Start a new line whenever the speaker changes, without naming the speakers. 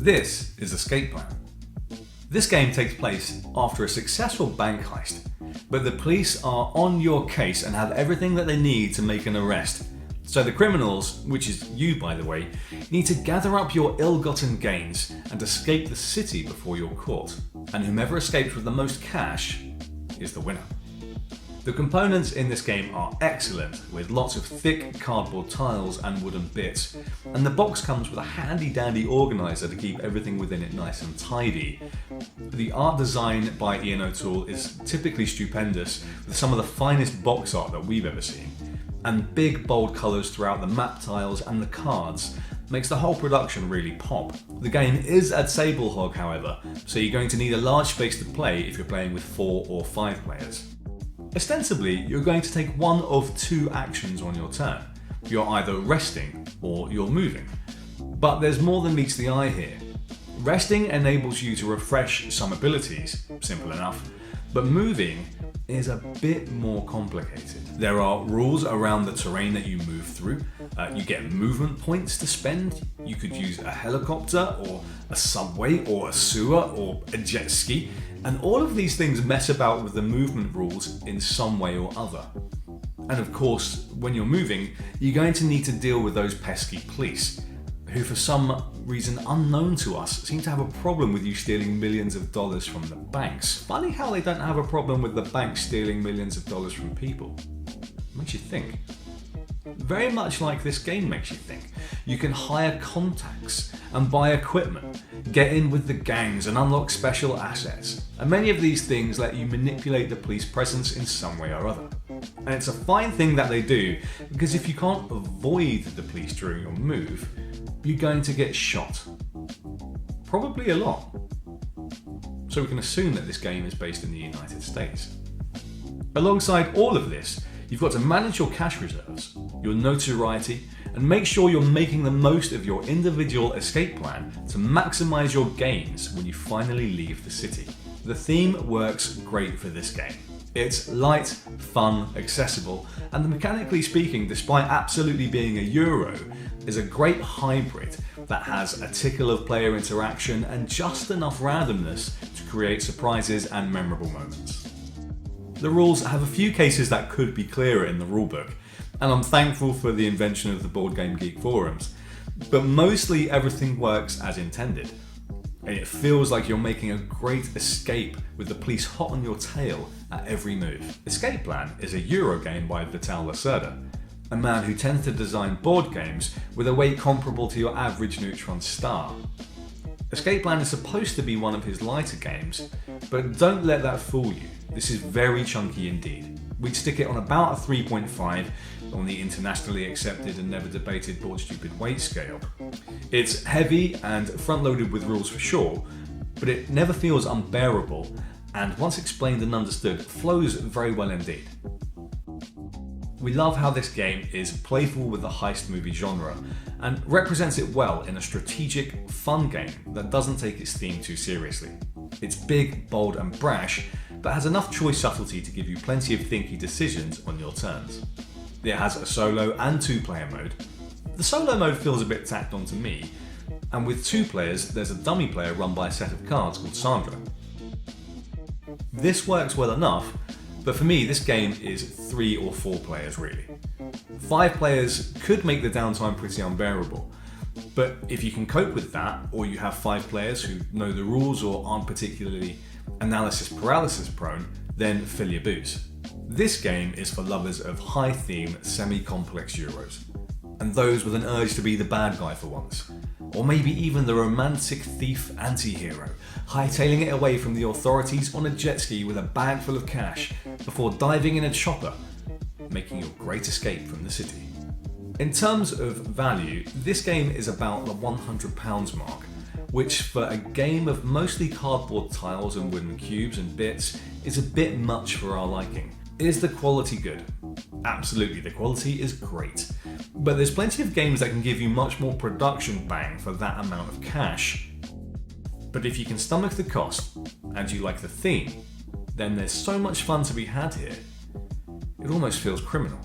This is Escape Plan. This game takes place after a successful bank heist, but the police are on your case and have everything that they need to make an arrest. So the criminals, which is you by the way, need to gather up your ill-gotten gains and escape the city before you're caught. And whomever escapes with the most cash is the winner. The components in this game are excellent, with lots of thick cardboard tiles and wooden bits, and the box comes with a handy dandy organiser to keep everything within it nice and tidy. The art design by Ian O'Toole is typically stupendous, with some of the finest box art that we've ever seen, and big bold colours throughout the map tiles and the cards makes the whole production really pop. The game is a table hog however, so you're going to need a large space to play if you're playing with 4 or 5 players. Ostensibly, you're going to take one of 2 actions on your turn. You're either resting or you're moving. But there's more than meets the eye here. Resting enables you to refresh some abilities, simple enough, but moving is a bit more complicated. There are rules around the terrain that you move through. You get movement points to spend. You could use a helicopter or a subway or a sewer or a jet ski. And all of these things mess about with the movement rules in some way or other. And of course, when you're moving, you're going to need to deal with those pesky police, who for some reason unknown to us seem to have a problem with you stealing millions of dollars from the banks. Funny how they don't have a problem with the banks stealing millions of dollars from people. Makes you think. Very much like this game makes you think. You can hire contacts and buy equipment, get in with the gangs and unlock special assets. And many of these things let you manipulate the police presence in some way or other. And it's a fine thing that they do, because if you can't avoid the police during your move, you're going to get shot. Probably a lot. So we can assume that this game is based in the United States. Alongside all of this, you've got to manage your cash reserves, your notoriety, and make sure you're making the most of your individual escape plan to maximize your gains when you finally leave the city. The theme works great for this game. It's light, fun, accessible, and mechanically speaking, despite absolutely being a Euro, is a great hybrid that has a tickle of player interaction and just enough randomness to create surprises and memorable moments. The rules have a few cases that could be clearer in the rulebook, and I'm thankful for the invention of the Board Game Geek forums, but mostly everything works as intended. And it feels like you're making a great escape with the police hot on your tail at every move. Escape Plan is a Euro game by Vital Lacerda, a man who tends to design board games with a weight comparable to your average Neutron star. Escape Plan is supposed to be one of his lighter games, but don't let that fool you. This is very chunky indeed. We'd stick it on about a 3.5 on the internationally accepted and never debated Board Stupid weight scale. It's heavy and front-loaded with rules for sure, but it never feels unbearable, and once explained and understood, flows very well indeed. We love how this game is playful with the heist movie genre and represents it well in a strategic, fun game that doesn't take its theme too seriously. It's big, bold and brash, but has enough choice subtlety to give you plenty of thinky decisions on your turns. It has a solo and 2-player mode. The solo mode feels a bit tacked on to me, and with 2 players there's a dummy player run by a set of cards called Sandra. This works well enough, but for me this game is 3 or 4 players really. 5 players could make the downtime pretty unbearable, but if you can cope with that, or you have 5 players who know the rules or aren't particularly analysis paralysis prone, then fill your boots. This game is for lovers of high theme, semi-complex Euros, and those with an urge to be the bad guy for once, or maybe even the romantic thief anti-hero, hightailing it away from the authorities on a jet ski with a bag full of cash before diving in a chopper, making your great escape from the city. In terms of value, this game is about the £100 mark, which for a game of mostly cardboard tiles and wooden cubes and bits is a bit much for our liking. Is the quality good? Absolutely, the quality is great. But there's plenty of games that can give you much more production bang for that amount of cash. But if you can stomach the cost, and you like the theme, then there's so much fun to be had here. It almost feels criminal.